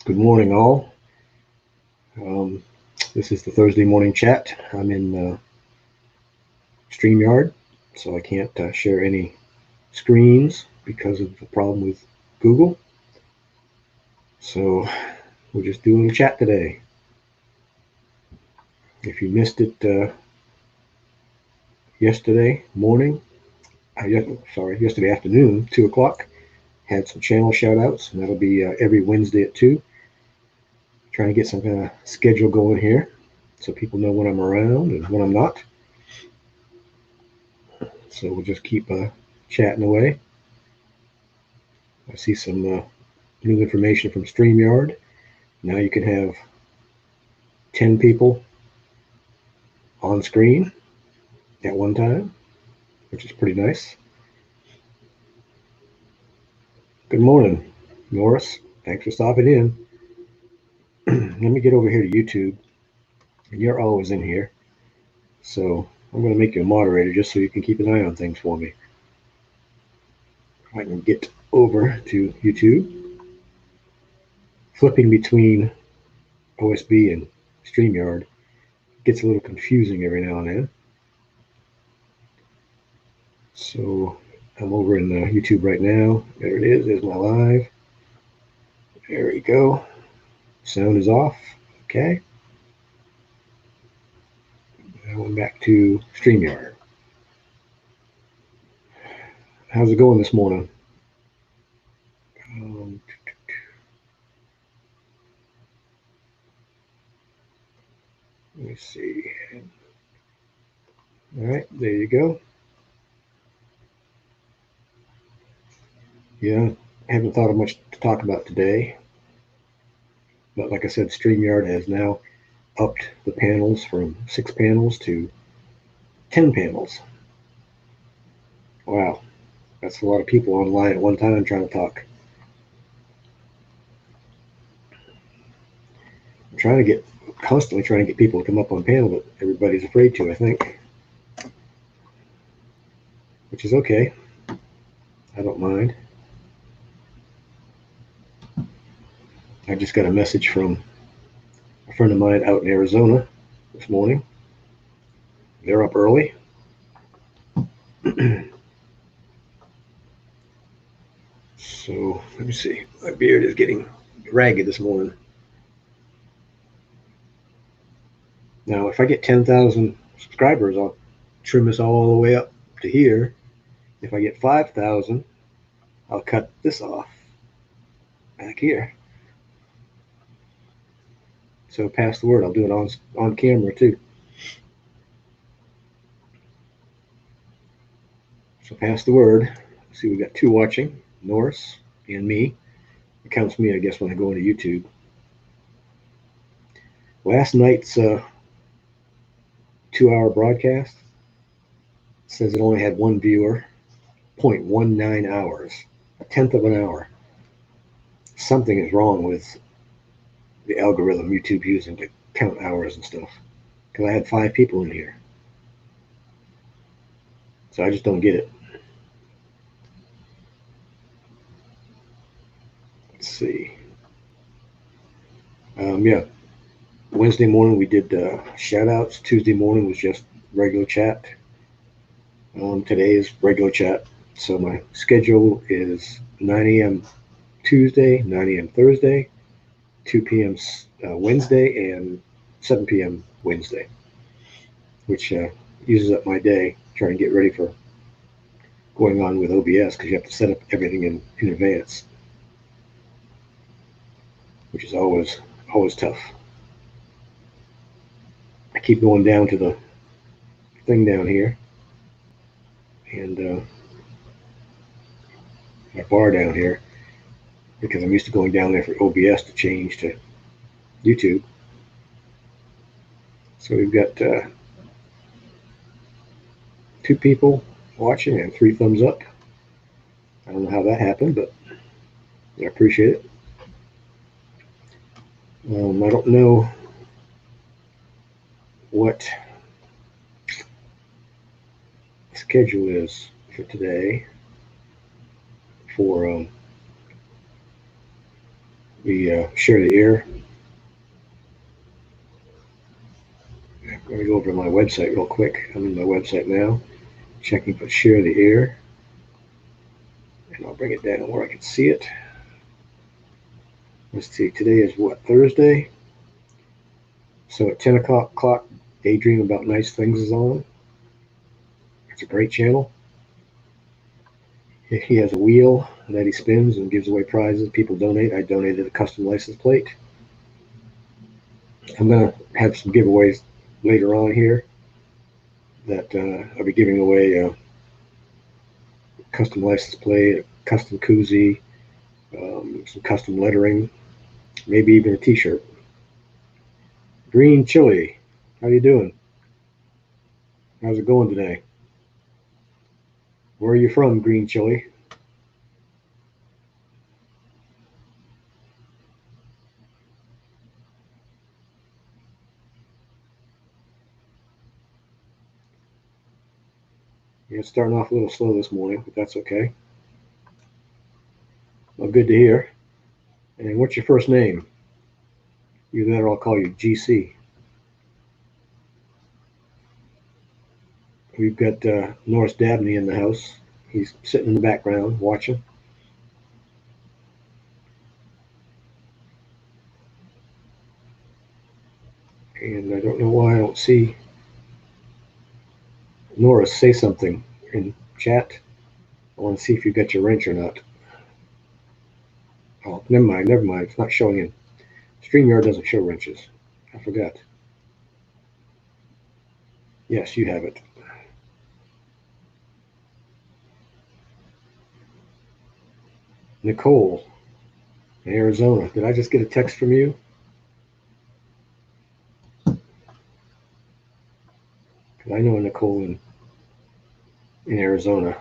Good morning, all. Um, this is the Thursday morning chat. I'm in StreamYard, so I can't share any screens because of the problem with Google. So we'll just do a little chat today. If you missed it yesterday morning, yesterday afternoon, 2 o'clock, had some channel shout outs, and that'll be every Wednesday at 2. Trying to get some kind of schedule going here so people know when I'm around and when I'm not. So we'll just keep chatting away. I see some new information from StreamYard. Now you can have 10 people on screen at one time, which is pretty nice. Good morning, Norris. Thanks for stopping in. Let me get over here to YouTube. You're always in here. So I'm going to make you a moderator just so you can keep an eye on things for me. I can get over to YouTube. Flipping between OSB and StreamYard gets a little confusing every now and then. So I'm over in YouTube right now. There it is. There's my live. There we go. Sound is off. Okay. Now I'm back to StreamYard. How's it going this morning? Let me see. All right, there you go. Yeah, I haven't thought of much to talk about today. But like I said, StreamYard has now upped the panels from 6 panels to 10 panels. Wow, that's a lot of people online at one time trying to talk. I'm constantly trying to get people to come up on panel, but everybody's afraid to, I think. Which is okay. I don't mind. I just got a message from a friend of mine out in Arizona this morning. They're up early. So let me see. My beard is getting ragged this morning. Now, if I get 10,000 subscribers, I'll trim this all the way up to here. If I get 5,000, I'll cut this off back here. So pass the word. I'll do it on camera too. So pass the word. See, we got 2 watching, Norris and me. It counts me, I guess, when I go into YouTube. Last night's 2-hour broadcast says it only had 1 viewer, 0.19 hours, a tenth of an hour. Something is wrong with the algorithm YouTube using to count hours and stuff. Because I had 5 people in here. So I just don't get it. Let's see. Yeah. Wednesday morning we did shout outs. Tuesday morning was just regular chat. Today is regular chat. So my schedule is 9 a.m. Tuesday, 9 a.m. Thursday, 2 p.m. Wednesday, and 7 p.m. Wednesday, which uses up my day trying to get ready for going on with OBS because you have to set up everything in advance, which is always tough. I keep going down to the thing down here and my bar down here because I'm used to going down there for OBS to change to YouTube. So we've got 2 people watching and 3 thumbs up. I don't know how that happened, but I appreciate it. I don't know what the schedule is for today for We share the air. Let me go over to my website real quick. I'm in my website now, checking for share the air, and I'll bring it down where I can see it. Let's see, today is what, Thursday? So at 10 o'clock, Daydream About Nice Things is on. It's a great channel. He has a wheel that he spins and gives away prizes. People donate. I donated a custom license plate. I'm going to have some giveaways later on here that I'll be giving away a custom license plate, a custom koozie, some custom lettering, maybe even a t-shirt. Green Chili, how you doing? How's it going today? Where are you from, Green Chili? Yeah, it's starting off a little slow this morning, but that's okay. Well, good to hear. And what's your first name? Either that or I'll call you GC. We've got Norris Dabney in the house. He's sitting in the background watching. And I don't know why I don't see Norris say something in chat. I want to see if you got your wrench or not. Oh, never mind. It's not showing in. StreamYard doesn't show wrenches. I forgot. Yes, you have it. Nicole in Arizona. Did I just get a text from you? Because I know a Nicole in Arizona.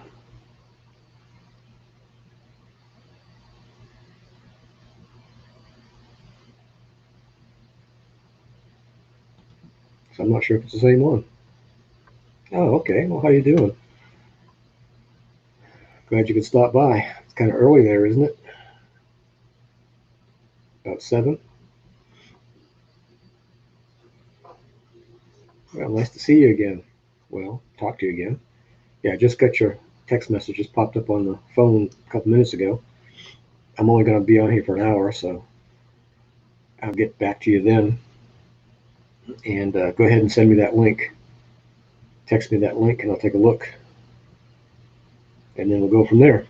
So I'm not sure if it's the same one. Oh, okay. Well, how you doing? Glad you could stop by. It's kind of early there, isn't it? About 7. Well, nice to see you again. Well, talk to you again. Yeah, I just got your text message just popped up on the phone a couple minutes ago. I'm only going to be on here for an hour, so I'll get back to you then. And go ahead and send me that link. Text me that link, and I'll take a look. And then we'll go from there.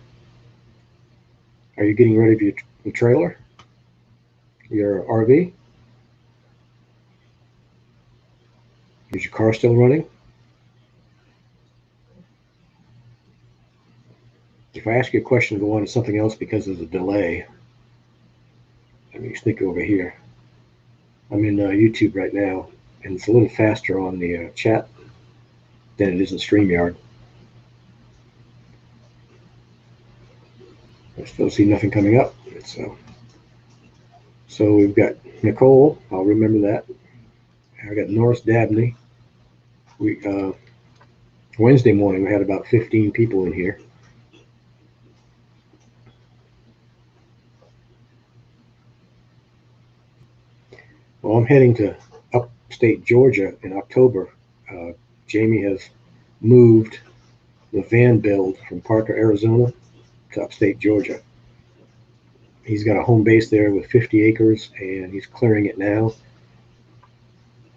Are you getting ready for your trailer? Your RV? Is your car still running? If I ask you a question, go on to something else because there's a delay. Let me sneak over here. I'm in YouTube right now, and it's a little faster on the chat than it is in StreamYard. I still see nothing coming up. So we've got Nicole. I'll remember that. I got Norris Dabney. We Wednesday morning we had about 15 people in here. Well, I'm heading to upstate Georgia in October. Jamie has moved the van build from Parker, Arizona to upstate Georgia. He's got a home base there with 50 acres, and he's clearing it now.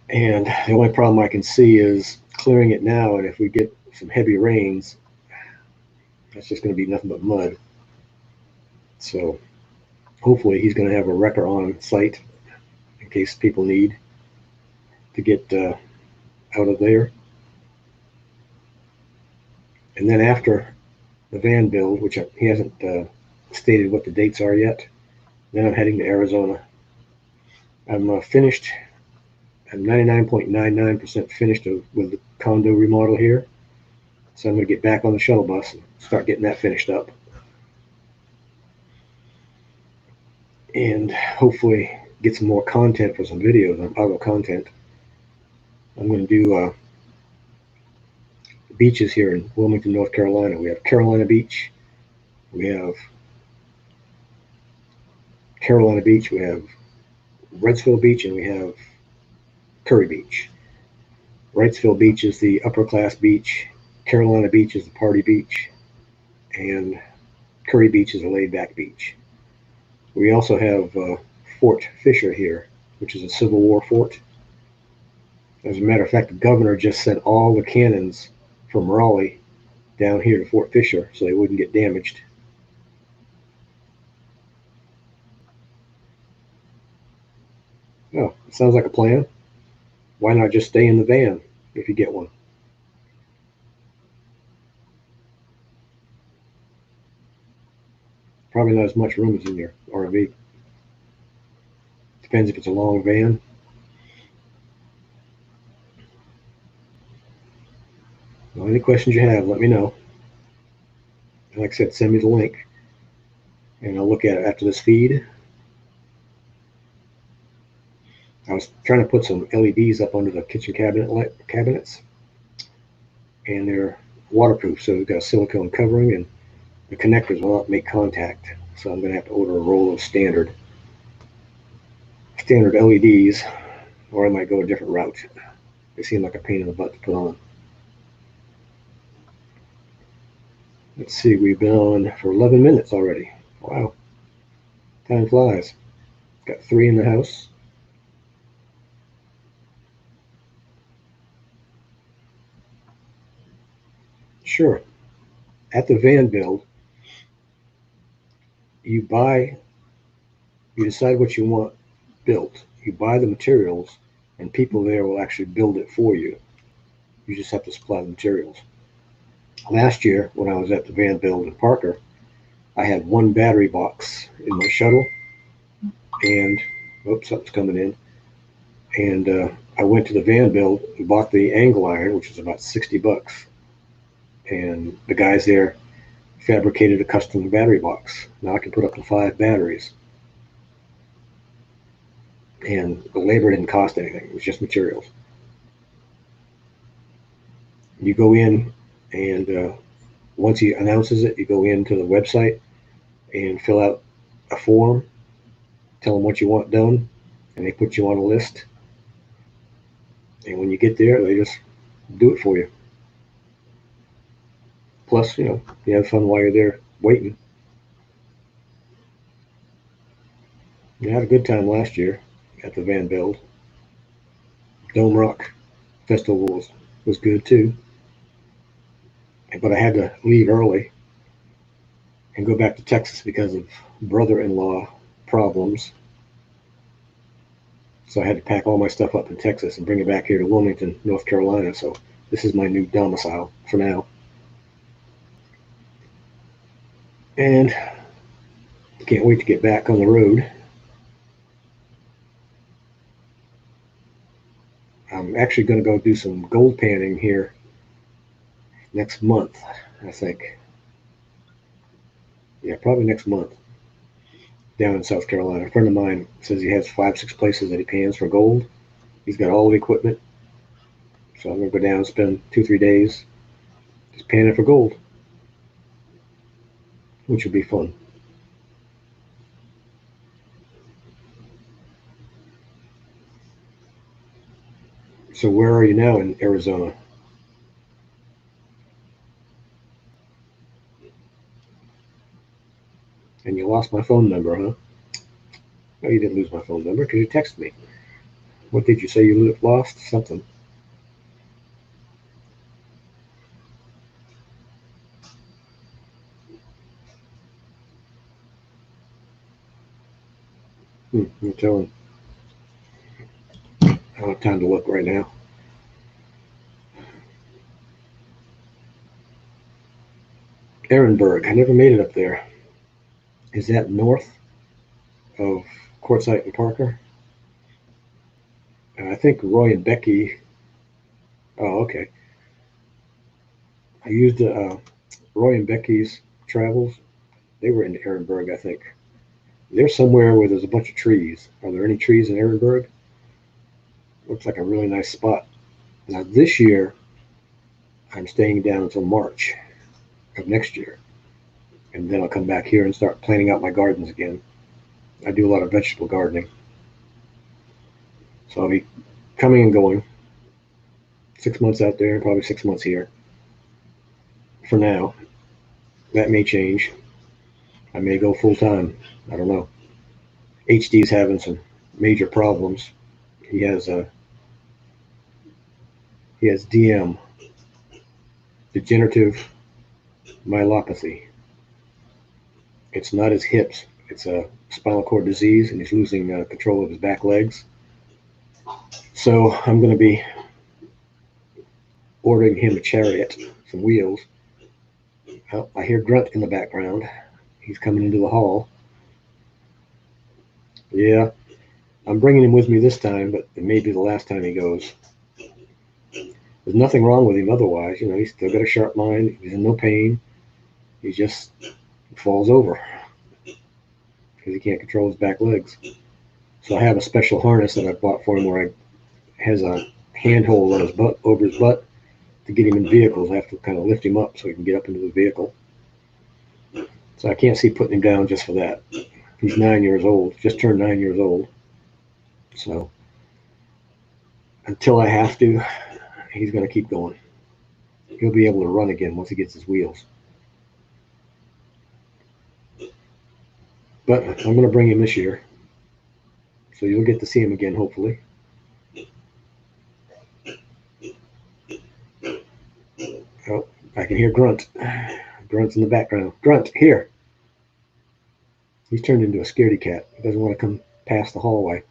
And the only problem I can see is clearing it now, and if we get some heavy rains, that's just going to be nothing but mud. So hopefully he's going to have a wrecker on site in case people need to get out of there. And then after the van build, which he hasn't stated what the dates are yet, then I'm heading to Arizona. I'm finished. I'm 99.99% finished with the condo remodel here. So I'm going to get back on the shuttle bus and start getting that finished up. And hopefully get some more content for some videos on auto content. I'm going to do beaches here in Wilmington, North Carolina. We have Carolina Beach. We have Carolina Beach, we have Wrightsville Beach, and we have Curry Beach. Wrightsville Beach is the upper class beach. Carolina Beach is the party beach. And Curry Beach is a laid back beach. We also have Fort Fisher here, which is a Civil War fort. As a matter of fact, the governor just sent all the cannons from Raleigh down here to Fort Fisher so they wouldn't get damaged. Oh, sounds like a plan. Why not just stay in the van if you get one? Probably not as much room as in your RV. Depends if it's a long van. Well, any questions you have, let me know. Like I said, send me the link, and I'll look at it after this feed. I was trying to put some LEDs up under the kitchen cabinets, and they're waterproof, so they've got a silicone covering, and the connectors will not make contact. So I'm going to have to order a roll of standard LEDs, or I might go a different route. They seem like a pain in the butt to put on. Let's see, we've been on for 11 minutes already. Wow, time flies. Got 3 in the house. Sure. At the van build, you decide what you want built. You buy the materials, and people there will actually build it for you. You just have to supply the materials. Last year, when I was at the van build in Parker, I had 1 battery box in my shuttle, and oops, something's coming in. And I went to the van build and bought the angle iron, which was about $60. And the guys there fabricated a custom battery box. Now I can put up to 5 batteries. And the labor didn't cost anything. It was just materials. You go in, and once he announces it, you go into the website and fill out a form, tell them what you want done, and they put you on a list. And when you get there, they just do it for you. Plus, you have fun while you're there waiting. I had a good time last year at the van build. Dome Rock Festival was good too. But I had to leave early and go back to Texas because of brother-in-law problems. So I had to pack all my stuff up in Texas and bring it back here to Wilmington, North Carolina. So this is my new domicile for now. And can't wait to get back on the road. I'm actually going to go do some gold panning here next month, I think. Yeah, probably next month down in South Carolina. A friend of mine says he has 5-6 places that he pans for gold. He's got all the equipment. So I'm going to go down and spend 2-3 days just panning for gold, which will be fun. So where are you now in Arizona? And you lost my phone number, huh? No, you didn't lose my phone number because you texted me. What did you say you lost? Something. You're telling. I don't have time to look right now. Ehrenberg. I never made it up there. Is that north of Quartzsite and Parker? I think Roy and Becky. Oh, okay. I used Roy and Becky's travels. They were in Ehrenberg, I think. They're somewhere where there's a bunch of trees. Are there any trees in Ehrenberg? Looks like a really nice spot. Now this year, I'm staying down until March of next year. And then I'll come back here and start planting out my gardens again. I do a lot of vegetable gardening. So I'll be coming and going. 6 months out there, probably 6 months here. For now, that may change. I may go full time. I don't know. HD's having some major problems. He has DM, degenerative myelopathy. It's not his hips. It's a spinal cord disease, and he's losing control of his back legs. So I'm going to be ordering him a chariot, some wheels. Oh, I hear Grunt in the background. He's coming into the hall. Yeah, I'm bringing him with me this time, but it may be the last time he goes. There's nothing wrong with him otherwise. You know, he's still got a sharp mind. He's in no pain. He just falls over because he can't control his back legs. So I have a special harness that I bought for him where it has a handhold on his butt, over his butt, to get him in vehicles. I have to kind of lift him up so he can get up into the vehicle. So I can't see putting him down just for that. He's 9 years old, just turned 9 years old. So until I have to, he's going to keep going. He'll be able to run again once he gets his wheels. But I'm going to bring him this year. So you'll get to see him again, hopefully. Oh, I can hear Grunt. Grunt's in the background. Grunt, here. He's turned into a scaredy cat. He doesn't want to come past the hallway.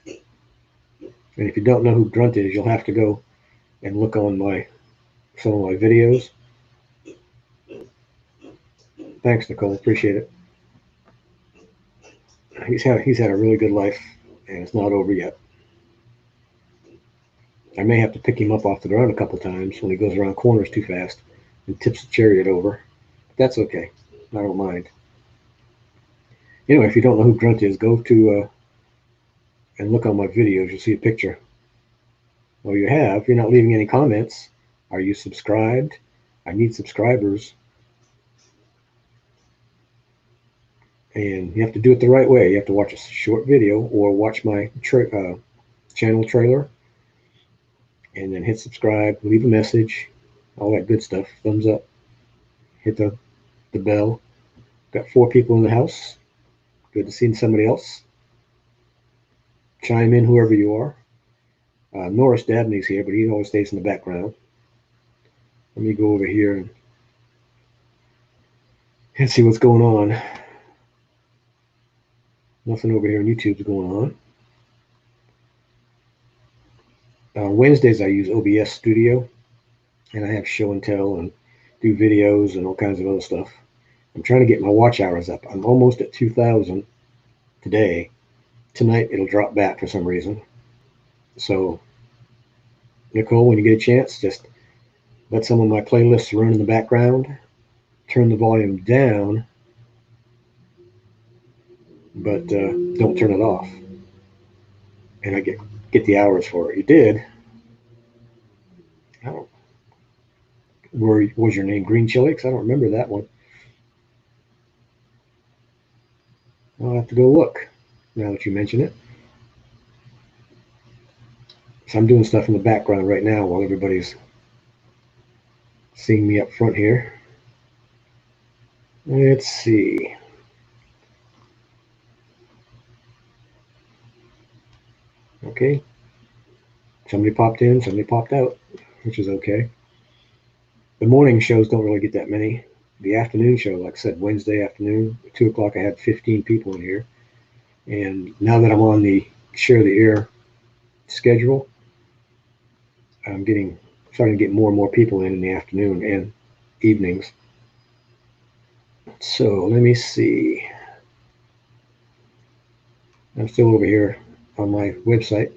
And if you don't know who Grunt is, you'll have to go and look on some of my videos. Thanks, Nicole. Appreciate it. He's had a really good life, and it's not over yet. I may have to pick him up off the ground a couple times when he goes around corners too fast and tips the chariot over. But that's okay. I don't mind. Anyway, if you don't know who Grunt is, go to and look on my videos. You'll see a picture. Well, you have. You're not leaving any comments. Are you subscribed? I need subscribers. And you have to do it the right way. You have to watch a short video or watch my channel trailer and then hit subscribe, leave a message, all that good stuff. Thumbs up, hit the bell. Got 4 people in the house. Good to see somebody else. Chime in, whoever you are. Norris Dabney's here, but he always stays in the background. Let me go over here and see what's going on. Nothing over here on YouTube's going on. Wednesdays I use OBS Studio, and I have show and tell and do videos and all kinds of other stuff. I'm trying to get my watch hours up. I'm almost at 2,000 today. Tonight it'll drop back for some reason. So, Nicole, when you get a chance, just let some of my playlists run in the background. Turn the volume down, but don't turn it off. And I get the hours for it. You did. Was your name Green Chili? Because I don't remember that one. I'll have to go look now that you mention it. So I'm doing stuff in the background right now while everybody's seeing me up front here. Let's see. Okay. Somebody popped in, somebody popped out, which is okay. The morning shows don't really get that many. The afternoon show, like I said, Wednesday afternoon, 2 o'clock, I had 15 people in here. And now that I'm on the Share the Air schedule, I'm starting to get more and more people in the afternoon and evenings. So let me see. I'm still over here on my website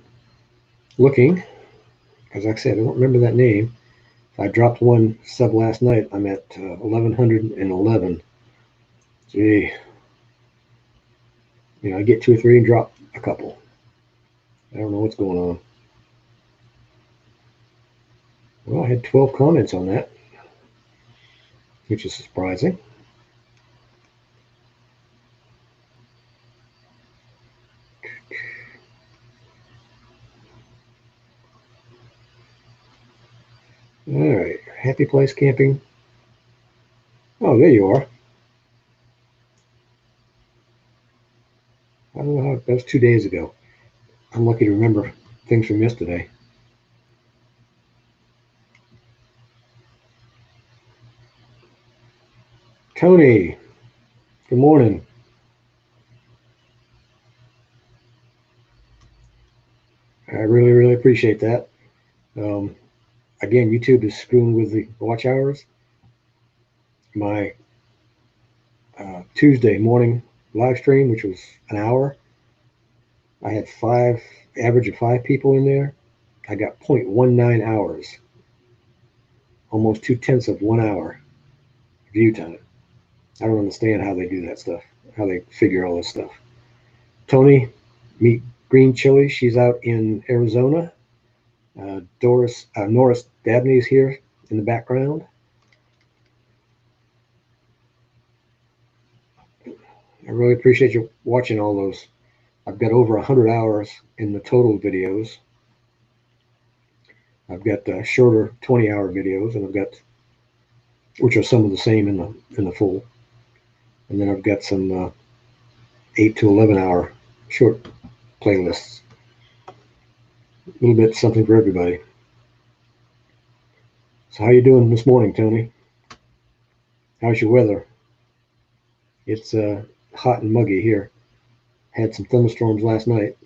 looking, because like I said, I don't remember that name. I dropped one sub last night. I'm at 1,111. Gee. You know, I get 2 or 3 and drop a couple. I don't know what's going on. Well, I had 12 comments on that, which is surprising. All right, Happy Place Camping. Oh, there you are. I don't know how that was 2 days ago. I'm lucky to remember things from yesterday. Tony, good morning. I really, really appreciate that. Um, Again, YouTube is screwing with the watch hours. My Tuesday morning live stream, which was an hour, I had average of 5 people in there. I got 0.19 hours, almost 2/10 of 1 hour view time. I don't understand how they do that stuff, how they figure all this stuff. Tony, meet Green Chili. She's out in Arizona. Norris Dabney is here in the background. I really appreciate you watching all those. I've got over 100 hours in the total videos. I've got shorter 20-hour videos, and I've got which are some of the same in the full, and then I've got some 8 to 11 hour short playlists. A little bit something for everybody. So how you doing this morning, Tony? How's your weather? It's hot and muggy here. Had some thunderstorms last night.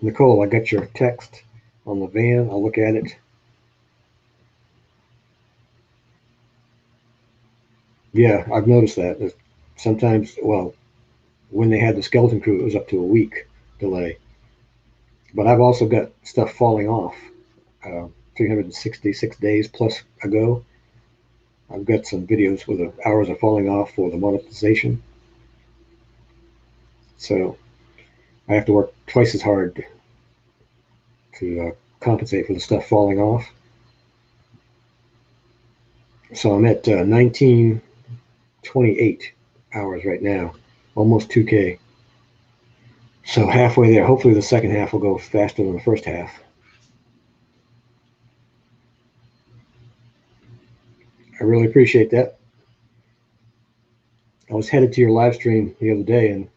Nicole, I got your text on the van. I'll look at it. Yeah, I've noticed that. Sometimes, well, when they had the skeleton crew, it was up to a week delay. But I've also got stuff falling off. 366 days plus ago. I've got some videos where the hours are falling off for the monetization. So I have to work twice as hard to compensate for the stuff falling off. So I'm at 1928 hours right now, almost 2K. So halfway there. Hopefully the second half will go faster than the first half. I really appreciate that. I was headed to your live stream the other day, and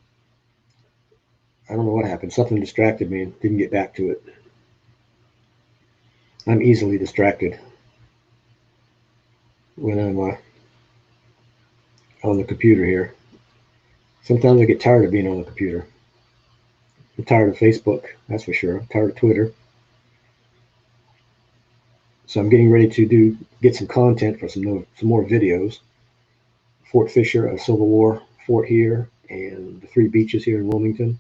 I don't know what happened. Something distracted me and didn't get back to it. I'm easily distracted when I'm on the computer here. Sometimes I get tired of being on the computer. I'm tired of Facebook, that's for sure. I'm tired of Twitter. So I'm getting ready to get some content for some more videos. Fort Fisher, a Civil War fort here, and the 3 beaches here in Wilmington,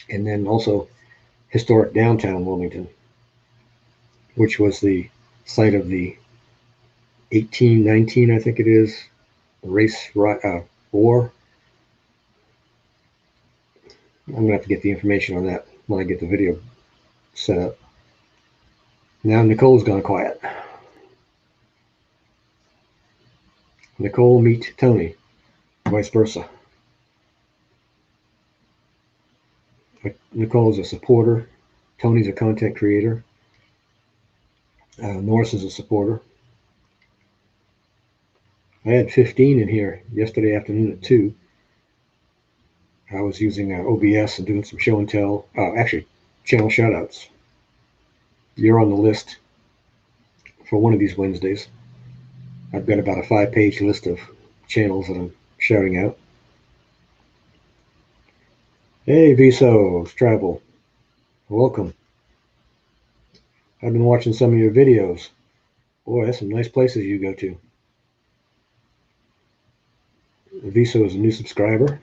and then also historic downtown Wilmington, which was the site of the 1819, I think it is, race war. I'm gonna have to get the information on that when I get the video set up. Now Nicole's gone quiet. Nicole meet Tony, vice versa. Nicole's a supporter. Tony's a content creator. Norris is a supporter. I had 15 in here yesterday afternoon at 2. I was using OBS and doing some show and tell, actually, channel shoutouts. You're on the list for one of these Wednesdays. I've got about a 5-page list of channels that I'm shouting out. Hey, Visos Travel. Welcome. I've been watching some of your videos. Boy, that's some nice places you go to. Viso is a new subscriber.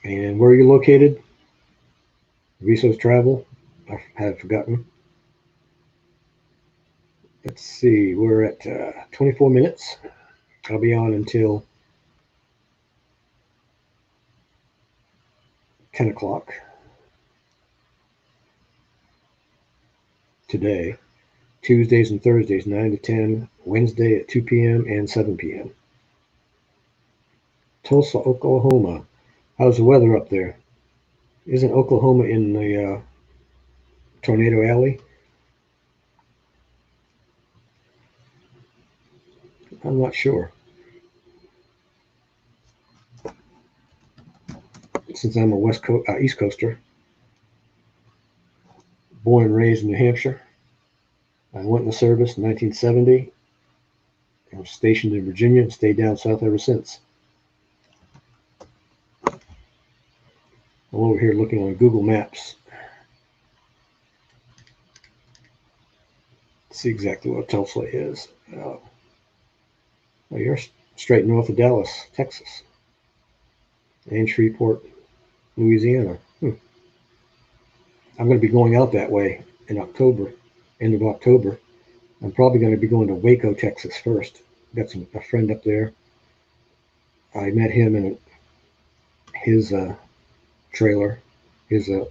And where are you located? Visos Travel. I have forgotten. Let's see. We're at 24 minutes. I'll be on until 10 o'clock today. Tuesdays and Thursdays, 9 to 10. Wednesday at 2 p.m. and 7 p.m. Tulsa, Oklahoma. How's the weather up there? Isn't Oklahoma in the tornado alley? I'm not sure. Since I'm a East Coaster, born and raised in New Hampshire, I went in the service in 1970. I was stationed in Virginia and stayed down south ever since. I'm over here looking on Google Maps to see exactly what Tulsa is. Well, you're straight north of Dallas, Texas, and Shreveport, Louisiana. I'm going to be going out that way in October, end of October. I'm probably going to be going to Waco, Texas first. Got a friend up there. I met him in his trailer. He's got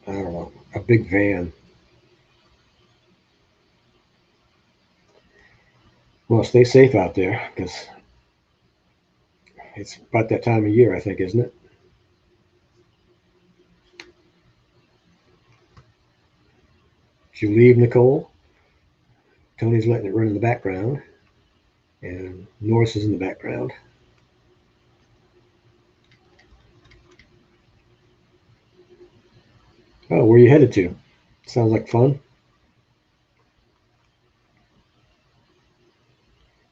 I don't know, a big van. Well, stay safe out there because it's about that time of year, I think, isn't it? Did you leave, Nicole? Tony's letting it run in the background, and Norris is in the background. Oh, where are you headed to? Sounds like fun.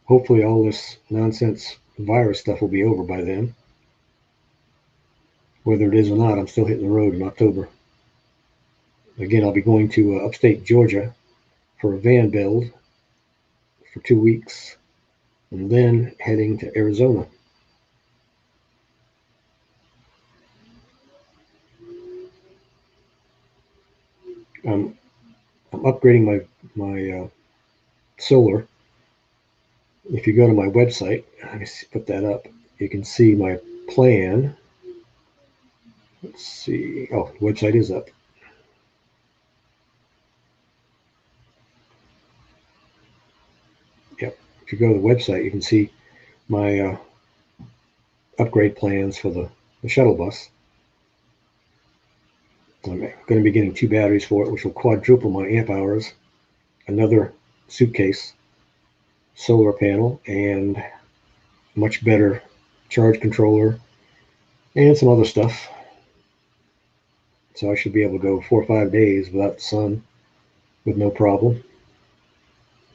Hopefully, all this nonsense virus stuff will be over by then. Whether it is or not, I'm still hitting the road in October. Again, I'll be going to upstate Georgia for a van build for 2 weeks, and then heading to Arizona. I'm upgrading my solar. If you go to my website, let me put that up. You can see my plan. Let's see. Oh, the website is up. Yep. If you go to the website, you can see my upgrade plans for the shuttle bus. I'm going to be getting 2 batteries for it, which will quadruple my amp hours, another suitcase, solar panel, and much better charge controller, and some other stuff. So I should be able to go 4 or 5 days without the sun with no problem.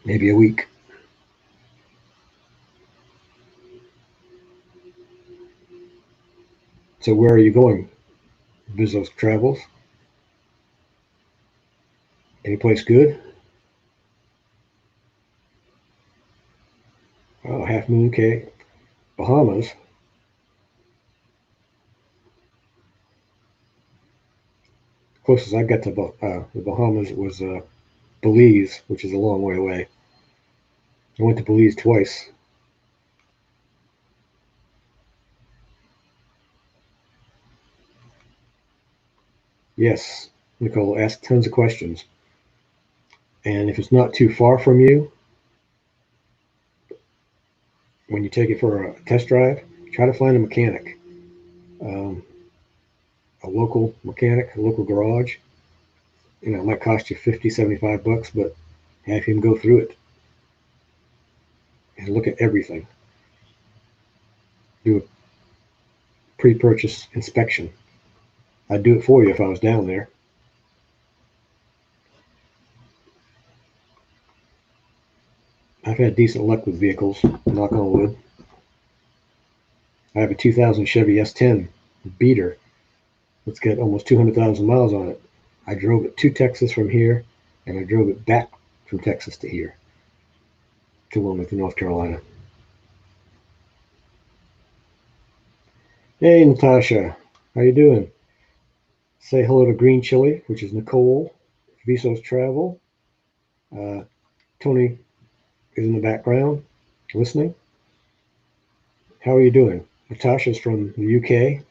Maybe a week. So where are you going? Bizos Travels? Any place good? Oh, Half Moon Cay. Bahamas. Closest I got to the Bahamas was Belize, which is a long way away. I went to Belize twice. Yes, Nicole, ask tons of questions. And if it's not too far from you, when you take it for a test drive, try to find a mechanic, um, a local mechanic, a local garage. It might cost you 50, 75 bucks, but have him go through it and look at everything. Do a pre-purchase inspection. I'd do it for you if I was down there. I've had decent luck with vehicles, knock on wood. I have a 2000 Chevy S10 beater. It's got almost 200,000 miles on it. I drove it to Texas from here, and I drove it back from Texas to here, to Wilmington, North Carolina. Hey, Natasha, how you doing? Say hello to Green Chili, which is Nicole, Visos Travel. Tony is in the background listening. How are you doing? Natasha's from the UK,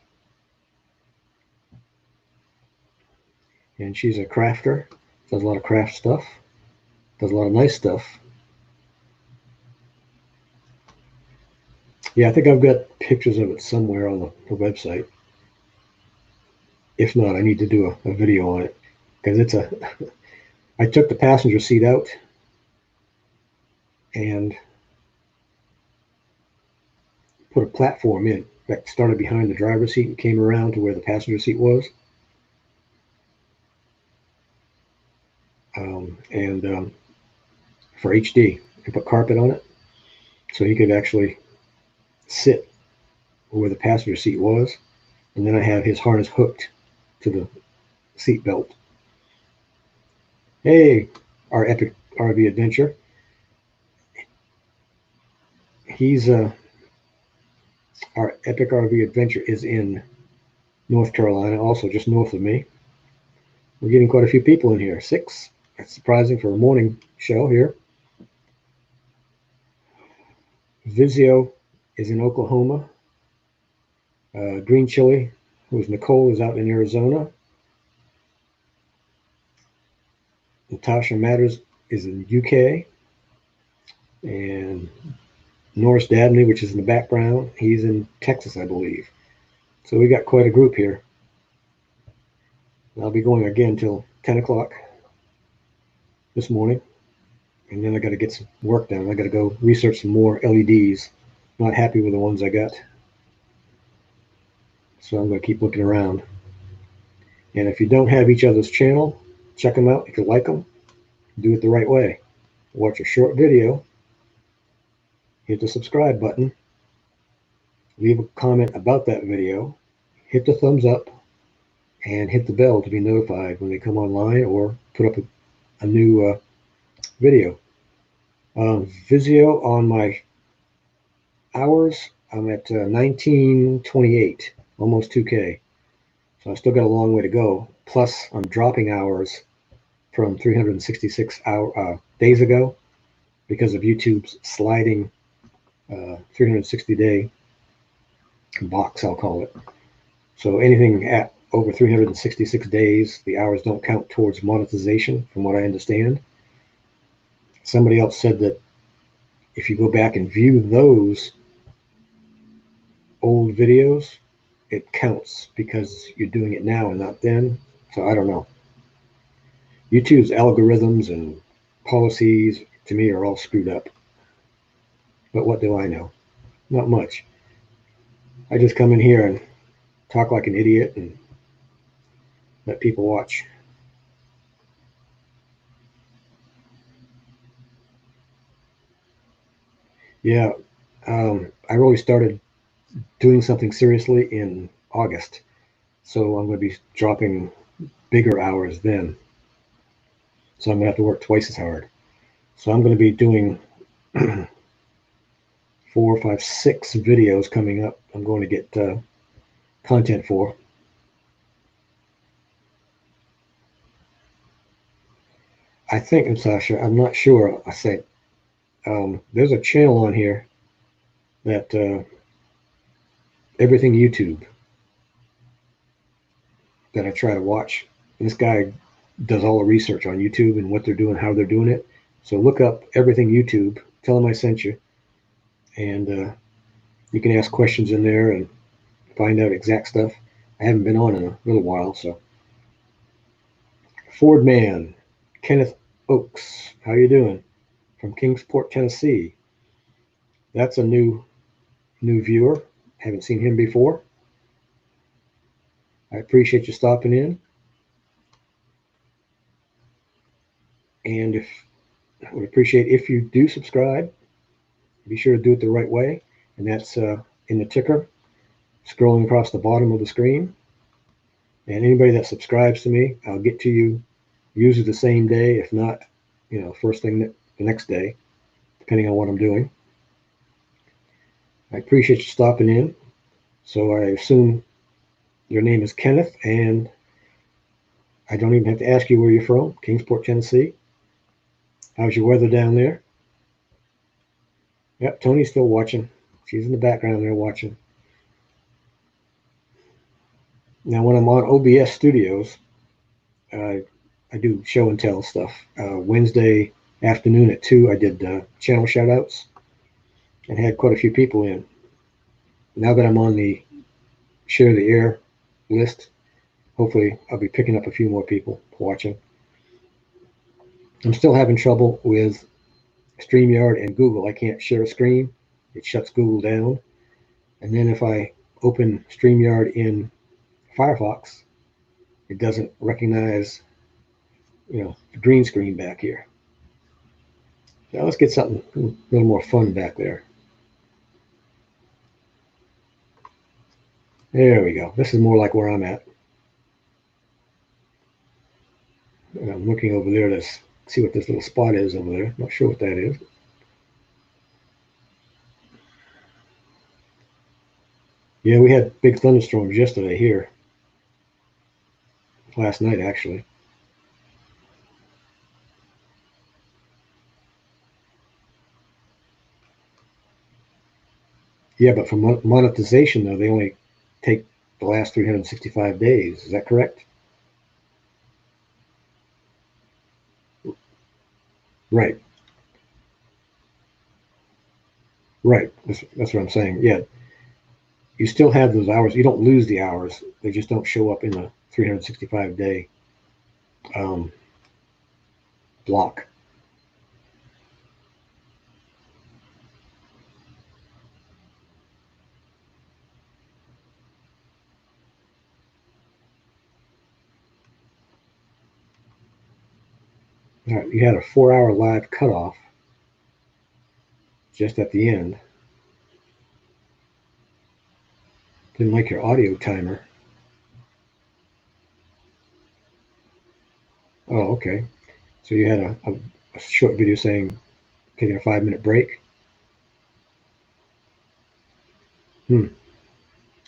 and she's a crafter, does a lot of craft stuff, does a lot of nice stuff. Yeah, I think I've got pictures of it somewhere on the website. If not, I need to do a video on it because it's a. I took the passenger seat out and put a platform in that started behind the driver's seat and came around to where the passenger seat was. And for HD, and put carpet on it so he could actually sit where the passenger seat was. And then I have his harness hooked to the seat belt. Hey, our epic RV adventure. He's Our epic RV adventure is in North Carolina, also just north of me. We're getting quite a few people in here. 6. That's surprising for a morning show here. Vizio is in Oklahoma. Green Chili, who's Nicole, is out in Arizona. Natasha Matters is in UK. And Norris Dabney, which is in the background, he's in Texas, I believe. So we got quite a group here. I'll be going again till 10 o'clock this morning. And then I got to get some work done. I got to go research some more LEDs. Not happy with the ones I got. So I'm going to keep looking around. And if you don't have each other's channel, check them out. If you like them, do it the right way. Watch a short video. Hit the subscribe button. Leave a comment about that video. Hit the thumbs up. And hit the bell to be notified when they come online or put up a new video. Vizio on my hours, I'm at 1928, almost 2K. So I still got a long way to go. Plus, I'm dropping hours from 366 days ago because of YouTube's sliding 360-day box, I'll call it. So anything at over 366 days, the hours don't count towards monetization, from what I understand. Somebody else said that if you go back and view those old videos, it counts because you're doing it now and not then. So I don't know. YouTube's algorithms and policies, to me, are all screwed up. But what do I know? Not much. I just come in here and talk like an idiot and let people watch. Yeah, I really started doing something seriously in August. So I'm going to be dropping bigger hours then. So I'm going to have to work twice as hard. So I'm going to be doing 4, 5, 6 videos coming up. I'm going to get content for. I think, Natasha, I'm not sure. I say there's a channel on here that everything YouTube that I try to watch. And this guy does all the research on YouTube and what they're doing, how they're doing it. So look up everything YouTube. Tell him I sent you, and you can ask questions in there and find out exact stuff. I haven't been on in a little while, so. Ford Man, Kenneth Oaks, how you doing? From Kingsport, Tennessee. That's a new viewer. Haven't seen him before. I appreciate you stopping in. And I would appreciate if you do subscribe. Be sure to do it the right way. And that's in the ticker, scrolling across the bottom of the screen. And anybody that subscribes to me, I'll get to you usually the same day, if not, first thing the next day, depending on what I'm doing. I appreciate you stopping in. So I assume your name is Kenneth, and I don't even have to ask you where you're from. Kingsport, Tennessee. How's your weather down there? Yep, Tony's still watching. She's in the background there watching. Now, when I'm on OBS Studios, I do show and tell stuff. Wednesday afternoon at 2, I did channel shoutouts and had quite a few people in. now that I'm on the Share the Air list, hopefully I'll be picking up a few more people watching. I'm still having trouble with StreamYard and Google. I can't share a screen. It shuts Google down. And then if I open StreamYard in Firefox, it doesn't recognize, the green screen back here. Now let's get something a little more fun back there. There we go. This is more like where I'm at. And I'm looking over there to see what this little spot is over there. Not sure what that is. Yeah, we had big thunderstorms yesterday here. Last night, actually. Yeah, but for monetization, though, they only take the last 365 days. Is that correct? Right. Right. That's what I'm saying. Yeah. You still have those hours. You don't lose the hours. They just don't show up in the 365-day block. All right, you had a 4-hour live cutoff just at the end. Didn't like your audio timer. Oh, okay. So you had a short video saying taking a 5-minute break. Like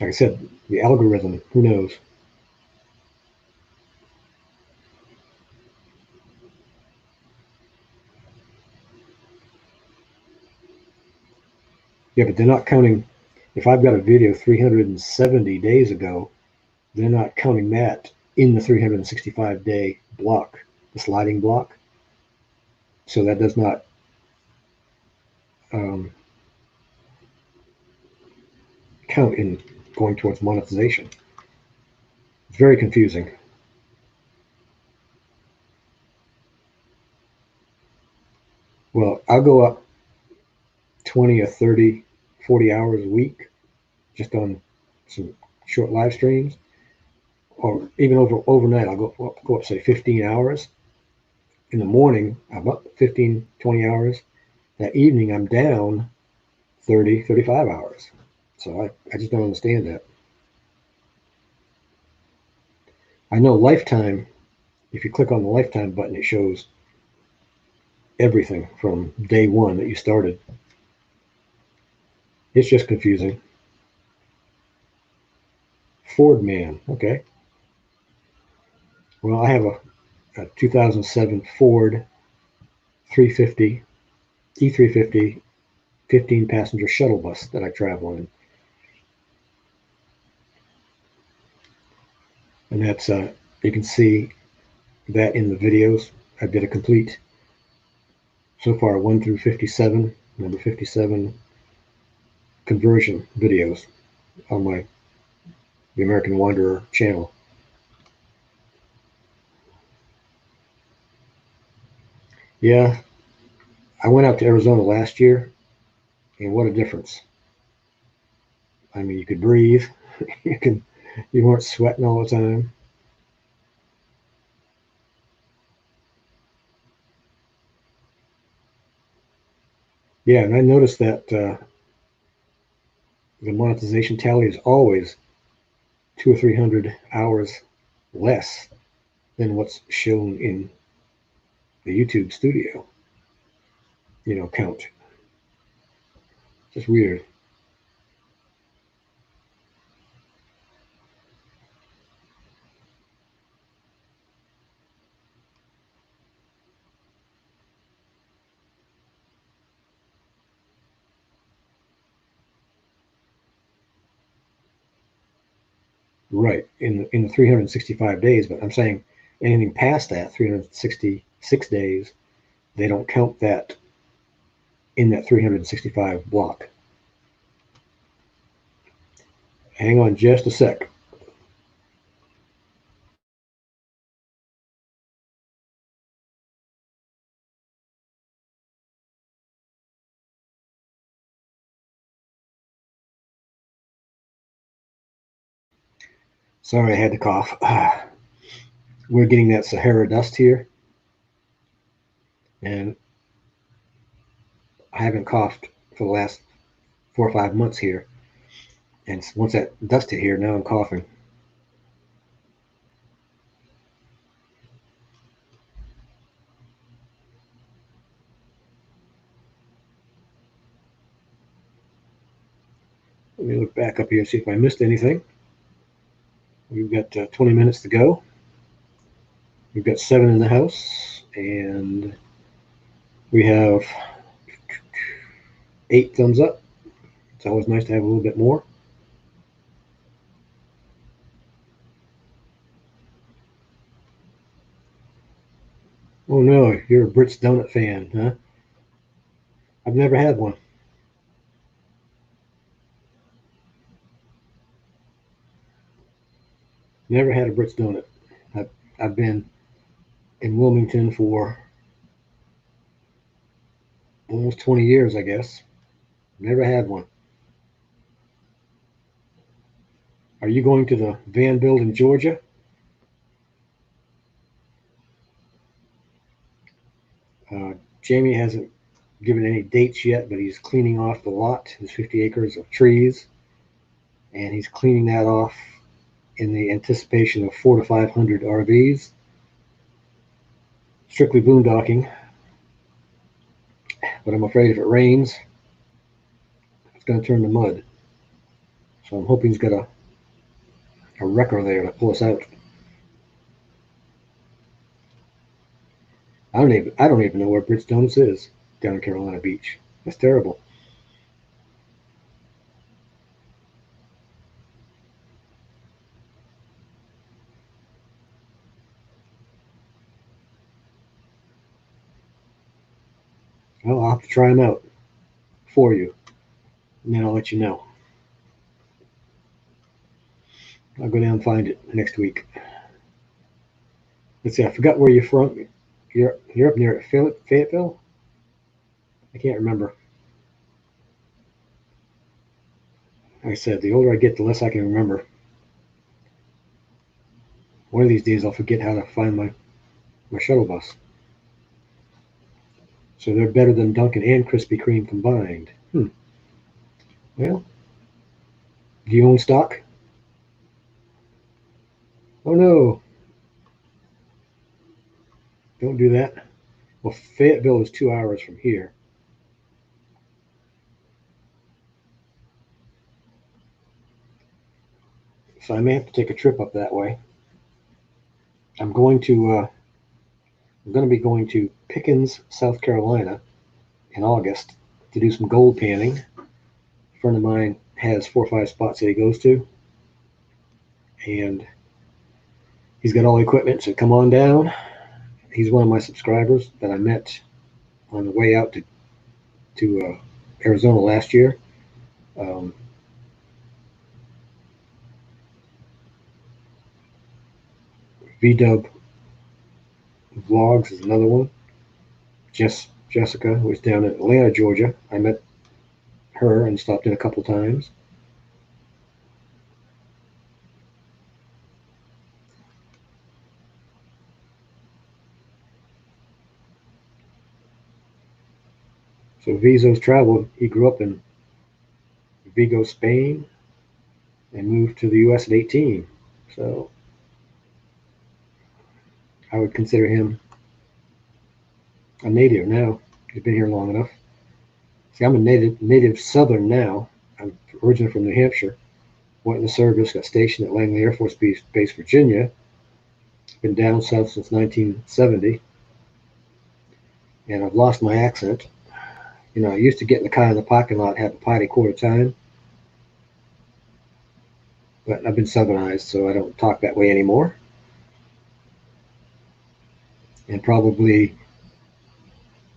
I said, the algorithm, who knows? Yeah, but they're not counting. If I've got a video 370 days ago, they're not counting that in the 365-day block, the sliding block. So that does not um, count in going towards monetization. It's very confusing. Well, I'll go up 20 or 30, 40 hours a week just on some short live streams, or even overnight. I'll go up, say 15 hours. In the morning, I'm up 15, 20 hours. That evening, I'm down 30, 35 hours. So I just don't understand that. I know Lifetime, if you click on the Lifetime button, it shows everything from day one that you started. It's just confusing. Ford Man, okay. Well, I have a 2007 Ford 350, E350, 15 passenger shuttle bus that I travel in. And that's, you can see that in the videos. I did a complete, so far, 1 through 57, number 57 conversion videos on the American Wanderer channel. Yeah, I went out to Arizona last year, and what a difference. I mean, you could breathe. You weren't sweating all the time. Yeah, and I noticed that the monetization tally is always 200 or 300 hours less than what's shown in the YouTube studio, count. Just weird. Right, in the 365 days, but I'm saying anything past that 366 days, they don't count that in that 365 block. Hang on just a sec. Sorry, I had to cough. We're getting that Sahara dust here, and I haven't coughed for the last 4 or 5 months here. And once that dust hit here, now I'm coughing. Let me look back up here and see if I missed anything. We've got 20 minutes to go. We've got 7 in the house, and we have 8 thumbs up. It's always nice to have a little bit more. Oh no, you're a Brits Donut fan, huh? I've never had one. Never had a Brits Donut. I've been in Wilmington for almost 20 years, I guess. Never had one. Are you going to the Vanville in Georgia? Jamie hasn't given any dates yet, but he's cleaning off the lot, his 50 acres of trees, and he's cleaning that off in the anticipation of 400 to 500 RVs. Strictly boondocking, but I'm afraid if it rains, it's going to turn to mud. So I'm hoping he's got a wrecker there to pull us out. I don't even know where Brits Donuts is down in Carolina Beach. That's terrible. Well, I'll have to try them out for you, and then I'll let you know. I'll go down and find it next week. Let's see. I forgot where you're from. You're up near Fayetteville. I can't remember. Like I said, the older I get, the less I can remember. One of these days, I'll forget how to find my shuttle bus. So they're better than Dunkin' and Krispy Kreme combined. Well, do you own stock? Oh no, don't do that. Well, Fayetteville is 2 hours from here. So I may have to take a trip up that way. I'm going to be going to Pickens, South Carolina in August to do some gold panning. A friend of mine has 4 or 5 spots that he goes to, and he's got all the equipment, so come on down. He's one of my subscribers that I met on the way out to Arizona last year. Um, VW Vlogs is another one. Jessica was down in Atlanta, Georgia. I met her and stopped in a couple times. So Vizo's traveled. He grew up in Vigo, Spain, and moved to the U.S. at 18. So I would consider him a native now. He's been here long enough. See, I'm a native Southern now. I'm originally from New Hampshire. Went in the service, got stationed at Langley Air Force Base, Virginia. Been down south since 1970, and I've lost my accent. You know, I used to get in the car in the parking lot, have a potty quarter time, but I've been Southernized, so I don't talk that way anymore. And probably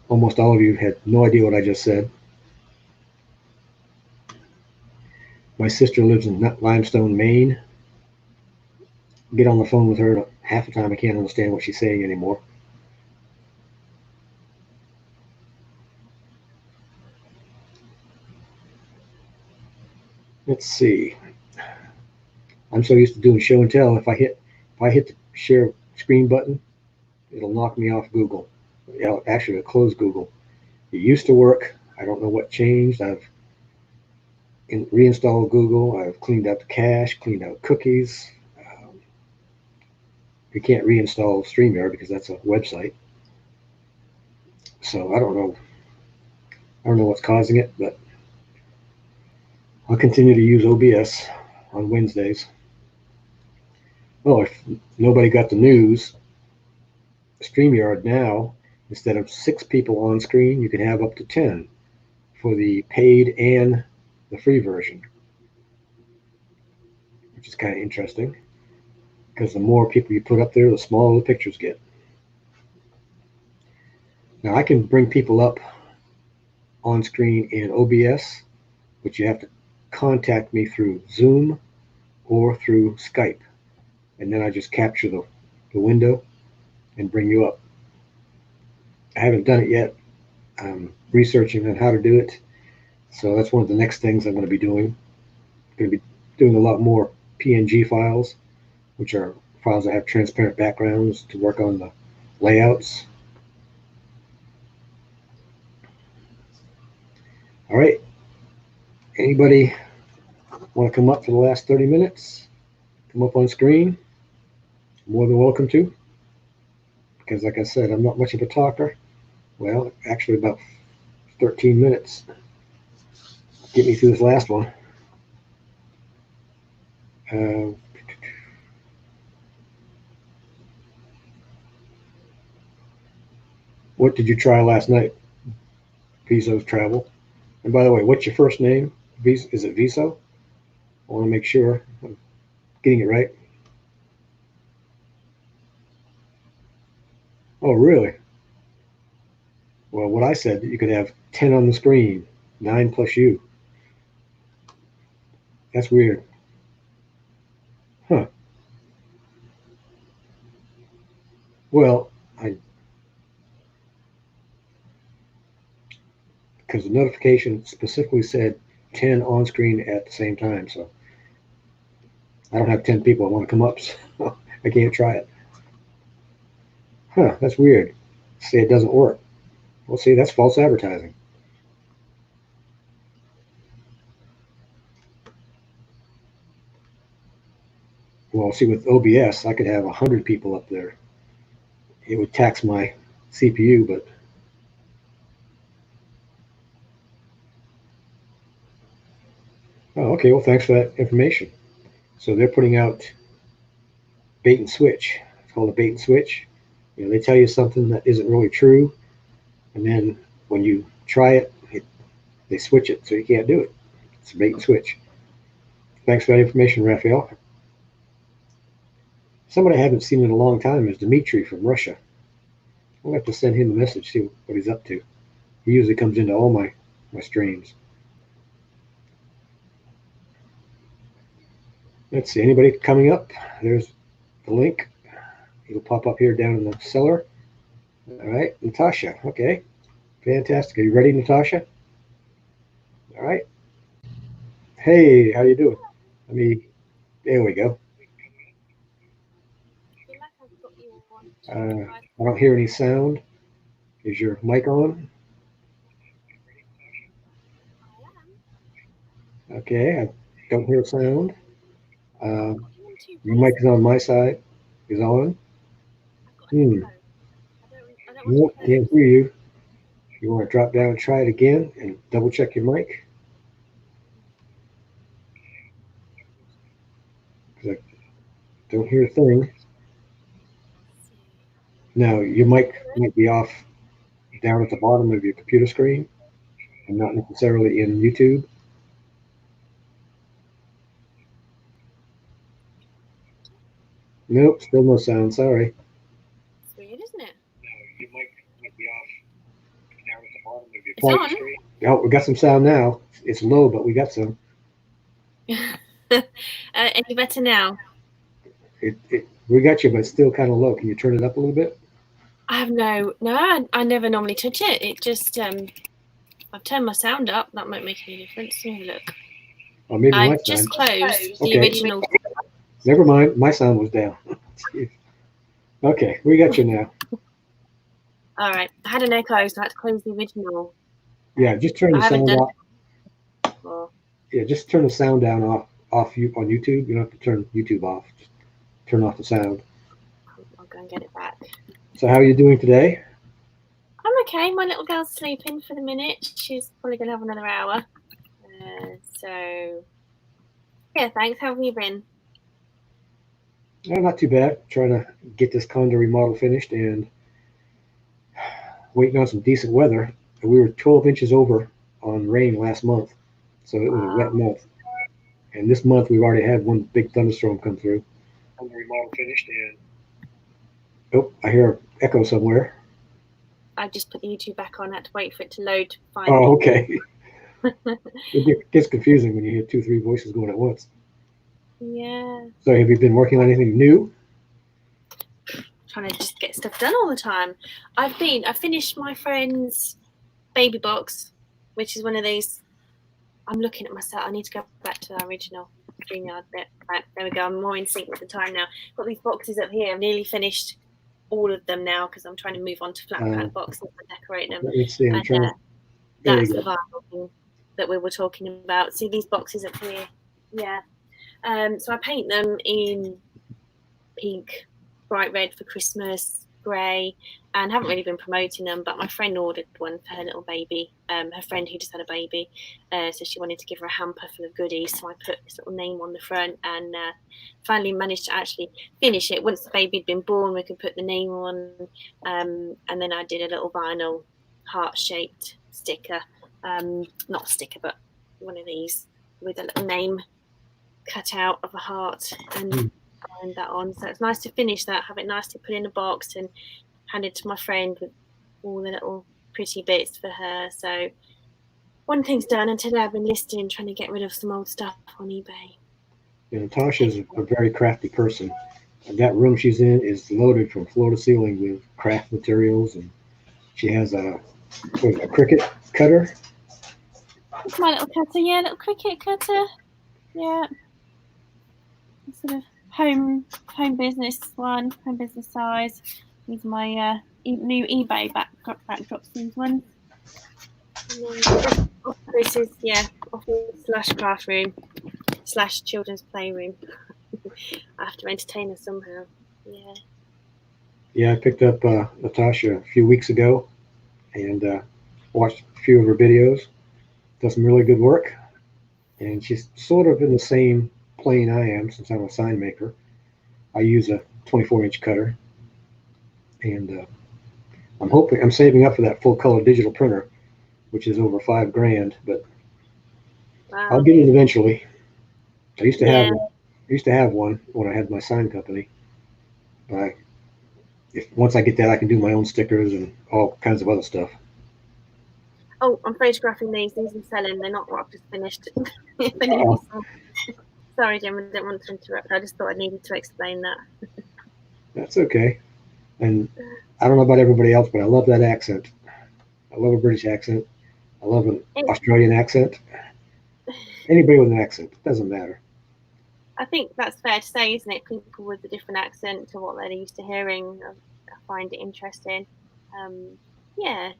almost all of you had no idea what I just said. My sister lives in Limestone, Maine. Get on the phone with her. Half the time I can't understand what she's saying anymore. Let's see. I'm so used to doing show and tell. If I hit the share screen button, it'll knock me off Google. Actually, it'll close Google. It used to work. I don't know what changed. I've reinstalled Google. I've cleaned out the cache, cleaned out cookies. You can't reinstall StreamYard because that's a website. So I don't know. I don't know what's causing it, but I'll continue to use OBS on Wednesdays. Oh, if nobody got the news, StreamYard now, instead of 6 people on screen, you can have up to 10 for the paid and the free version, which is kind of interesting because the more people you put up there, the smaller the pictures get. Now I can bring people up on screen in OBS, but you have to contact me through Zoom or through Skype, and then I just capture the window and bring you up. I haven't done it yet. I'm researching on how to do it, so that's one of the next things I'm going to be doing. I'm going to be doing a lot more PNG files, which are files that have transparent backgrounds to work on the layouts. All right. Anybody want to come up for the last 30 minutes? Come up on screen? More than welcome to. Because like I said, I'm not much of a talker. Well, actually about 13 minutes. Get me through this last one. What did you try last night? Viso's Travel. And by the way, what's your first name? Is it Viso? I want to make sure I'm getting it right. Oh, really? Well, what I said, you could have 10 on the screen, 9 plus you. That's weird. Huh. Well, because the notification specifically said 10 on screen at the same time, so I don't have 10 people that want to come up, so I can't try it. Huh, that's weird. Say it doesn't work. Well, see, that's false advertising. Well, see, with OBS, I could have 100 people up there. It would tax my CPU, but oh, okay. Well, thanks for that information. So they're putting out bait and switch. It's called a bait and switch. You know, they tell you something that isn't really true, and then when you try it, they switch it so you can't do it. It's a bait and switch. Thanks for that information, Raphael. Somebody I haven't seen in a long time is Dmitry from Russia. I'll have to send him a message, see what he's up to. He usually comes into all my streams. Let's see, anybody coming up? There's the link. It'll pop up here down in the cellar. All right, Natasha. Okay, fantastic. Are you ready, Natasha? All right. Hey, how you doing? There we go. I don't hear any sound. Is your mic on? Okay, I don't hear sound. Your mic is on my side. Is on. Nope, can't hear you. You want to drop down and try it again and double check your mic? Because I don't hear a thing. Now, your mic might be off down at the bottom of your computer screen and not necessarily in YouTube. Nope, still no sound. Sorry. It's weird, isn't it? No, your mic might be off down at the bottom of your computer screen. Oh, we got some sound now. It's low, but we got some. Any better now? We got you, but it's still kind of low. Can you turn it up a little bit? I have I never normally touch it. It just, I've turned my sound up. That might make any difference. Let me look. Or maybe my I've just sound. closed the Okay. original. Never mind. My sound was down. Okay, we got you now. All right. I had an echo, so I had to close the original. Yeah, just turn the I haven't sound done off. it before. Yeah, just turn the sound down off you on YouTube. You don't have to turn YouTube off. Just turn off the sound. I'll go and get it back. So how are you doing today? I'm okay. My little girl's sleeping for the minute. She's probably going to have another hour. So, yeah, thanks. How have you been? Not too bad. Trying to get this condo remodel finished and waiting on some decent weather. We were 12 inches over on rain last month, so it was a wet month. And this month we've already had one big thunderstorm come through. On the remodel finished and oh, I hear an echo somewhere. I just put the YouTube back on. I had to wait for it to load. Oh, okay. It gets confusing when you hear 2, 3 voices going at once. Yeah. So have you been working on anything new? Trying to just get stuff done all the time. I finished my friend's baby box, which is one of these. I'm looking at myself. I need to go back to the original StreamYard bit. Right, there we go. I'm more in sync with the time now. Got these boxes up here. I've nearly finished all of them now because I'm trying to move on to flat pack boxes and decorate them. Let me see. I'm trying. That's the vinyl thing that we were talking about. See these boxes up here? Yeah. So I paint them in pink, bright red for Christmas, grey, and haven't really been promoting them, but my friend ordered one for her little baby, her friend who just had a baby, so she wanted to give her a hamper full of goodies, so I put this little name on the front and finally managed to actually finish it. Once the baby had been born, we could put the name on, and then I did a little vinyl heart-shaped sticker, not a sticker, but one of these with a little name cut out of a heart and that on. So it's nice to finish that, have it nicely put in a box and hand it to my friend with all the little pretty bits for her. So one thing's done, and today I've been listing, trying to get rid of some old stuff on eBay. Yeah, Natasha's a very crafty person. And that room she's in is loaded from floor to ceiling with craft materials, and she has a cricket cutter. It's my little cutter, yeah, little cricket cutter. Yeah. Sort of home business one, home business size. These are my new eBay backdrops, these ones. This is office / classroom / children's playroom. I have to entertain her somehow. Yeah. Yeah, I picked up Natasha a few weeks ago and watched a few of her videos. Does some really good work, and she's sort of in the same plane I am since I'm a sign maker. I use a 24-inch cutter, and I'm saving up for that full color digital printer, which is over $5,000, but wow. I'll get it eventually. I used to have one when I had my sign company. But once I get that, I can do my own stickers and all kinds of other stuff. Oh, I'm photographing these. These are selling. They're not what I've just finished. Sorry, Jim. I didn't want to interrupt. I just thought I needed to explain that. That's okay. And I don't know about everybody else, but I love that accent. I love a British accent. I love an Australian accent. Anybody with an accent, it doesn't matter. I think that's fair to say, isn't it? People with a different accent to what they're used to hearing, I find it interesting. Yeah.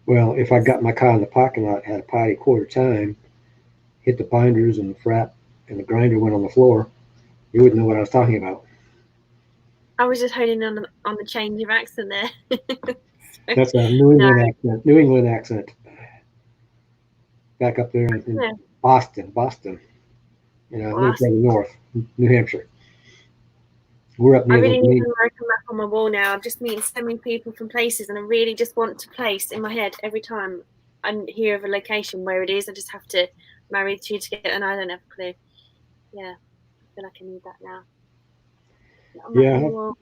Well, if I got my car in the parking lot, had a party quarter time, hit the binders and the frap, and the grinder went on the floor, you wouldn't know what I was talking about. I was just honing on the change of accent there. That's a New England accent. New England accent. Back up there in Boston. You know, a little further north, New Hampshire. We're up near. I really need an American map on my wall now. I'm just meeting so many people from places, and I really just want to place in my head every time I hear of a location where it is. I just have to marry the two together, and I don't have a clue. Yeah, I feel like I need that now. Yeah,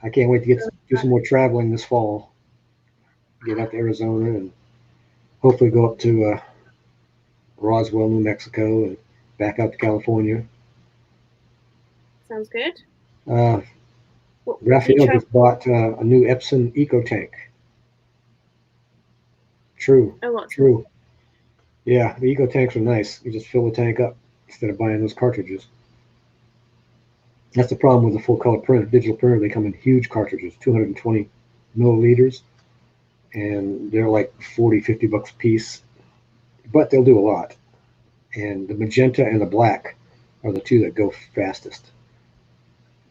I can't wait to do some more traveling this fall. Get out to Arizona and hopefully go up to Roswell, New Mexico, and back out to California. Sounds good. Uh, What do you Raphael travel? just bought a new Epson Eco Tank. True, Oh, what's that? true. Yeah, the Eco Tanks are nice. You just fill the tank up instead of buying those cartridges. That's the problem with the full color printer, digital printer. They come in huge cartridges, 220 milliliters, and they're like 40, 50 bucks a piece, but they'll do a lot. And the magenta and the black are the two that go fastest.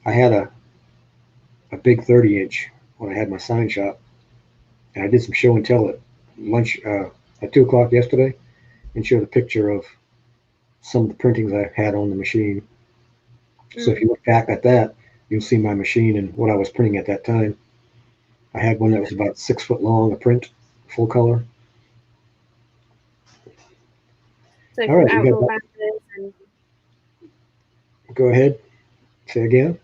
I had a big 30-inch when I had my sign shop, and I did some show and tell at lunch at 2 o'clock yesterday and showed a picture of some of the printings I had on the machine. So if you look back at that, you'll see my machine and what I was printing at that time. I had one that was about 6 foot long, a print, full color. So All for right, you got outdoor that. banners, and Go ahead. Say again.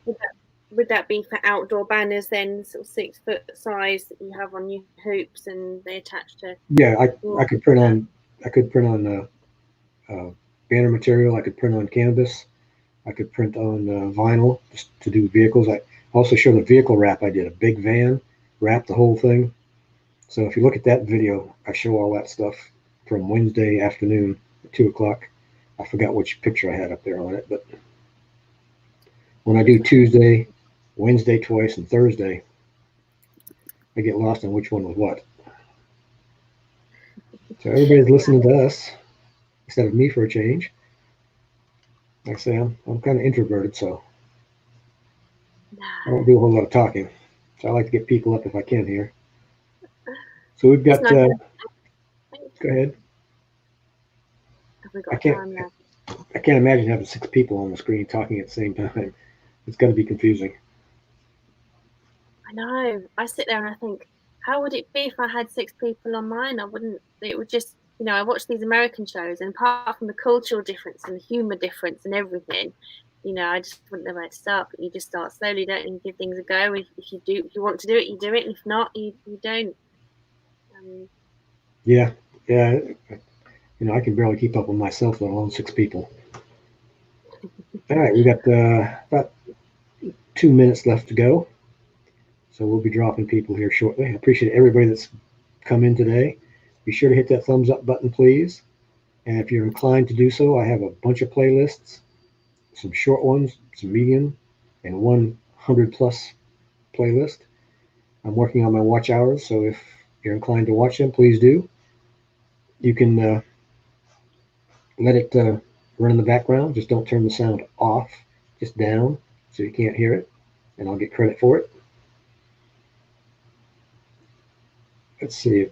would that be for outdoor banners then, sort of 6 foot size that you have on your hoops and they attach to Yeah, your I could print on banner material. I could print on canvas. I could print on vinyl just to do vehicles. I also showed a vehicle wrap. I did a big van, wrap the whole thing. So if you look at that video, I show all that stuff from Wednesday afternoon at 2 o'clock. I forgot which picture I had up there on it, but when I do Tuesday, Wednesday twice, and Thursday, I get lost on which one was what. So everybody's listening to us instead of me for a change. Like I say, I'm kind of introverted, so I don't do a whole lot of talking. So I like to get people up if I can here. So we've It's got. nice. Go ahead. Have we I got can't. time left? I can't imagine having 6 people on the screen talking at the same time. It's got to be confusing. I know. I sit there and I think, how would it be if I had 6 people on mine? I wouldn't. It would just, I watch these American shows, and apart from the cultural difference and the humor difference and everything, I just wouldn't know where to start. But you just start slowly, don't you? You give things a go. If you want to do it, you do it. And if not, you don't. Yeah, yeah. I can barely keep up with myself, let alone 6 people. All right, we got about 2 minutes left to go. So we'll be dropping people here shortly. I appreciate everybody that's come in today. Be sure to hit that thumbs up button, please. And if you're inclined to do so, I have a bunch of playlists, some short ones, some medium, and 100 plus playlist. I'm working on my watch hours, so if you're inclined to watch them, please do. You can let it run in the background. Just don't turn the sound off, just down, so you can't hear it, and I'll get credit for it. Let's see.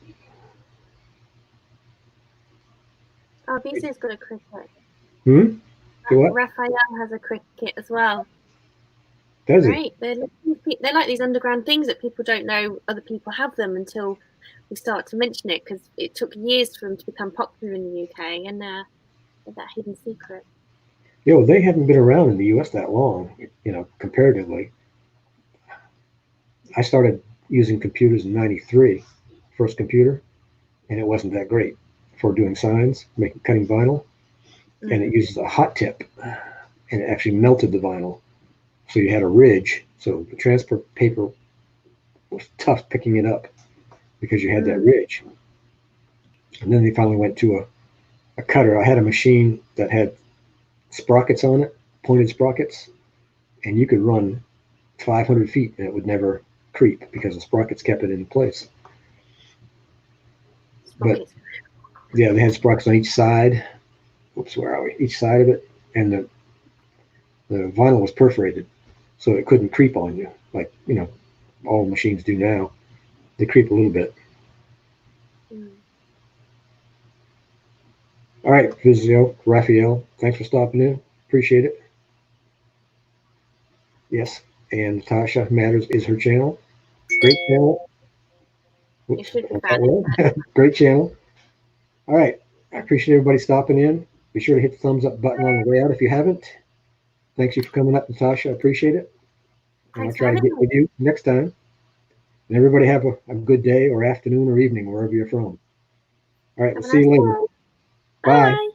Oh, BC's got a cricket. Do what? Raphael has a cricket as well. Does he? Right. They're like these underground things that people don't know other people have them until we start to mention it, because it took years for them to become popular in the UK, and they're that hidden secret. Yeah, well, they haven't been around in the U.S. that long, comparatively. I started using computers in '93, first computer, and it wasn't that great for doing signs, cutting vinyl, and it uses a hot tip, and it actually melted the vinyl, so you had a ridge. So the transfer paper was tough picking it up because you had that ridge. And then they finally went to a cutter. I had a machine that had sprockets on it, pointed sprockets, and you could run 500 feet and it would never creep because the sprockets kept it in place. But yeah, they had sprockets on each side. Oops, where are we? Each side of it, and the vinyl was perforated, so it couldn't creep on you like all machines do now. They creep a little bit. All right, Vizio, Raphael, thanks for stopping in. Appreciate it. Yes, and Natasha Matters is her channel. Great channel. Oops, great channel. All right, I appreciate everybody stopping in. Be sure to hit the thumbs up button on the way out if you haven't. Thanks you for coming up, Natasha. I appreciate it. And I'll try to get with you next time. And everybody have a good day or afternoon or evening, wherever you're from. All right, we'll see you later. Bye.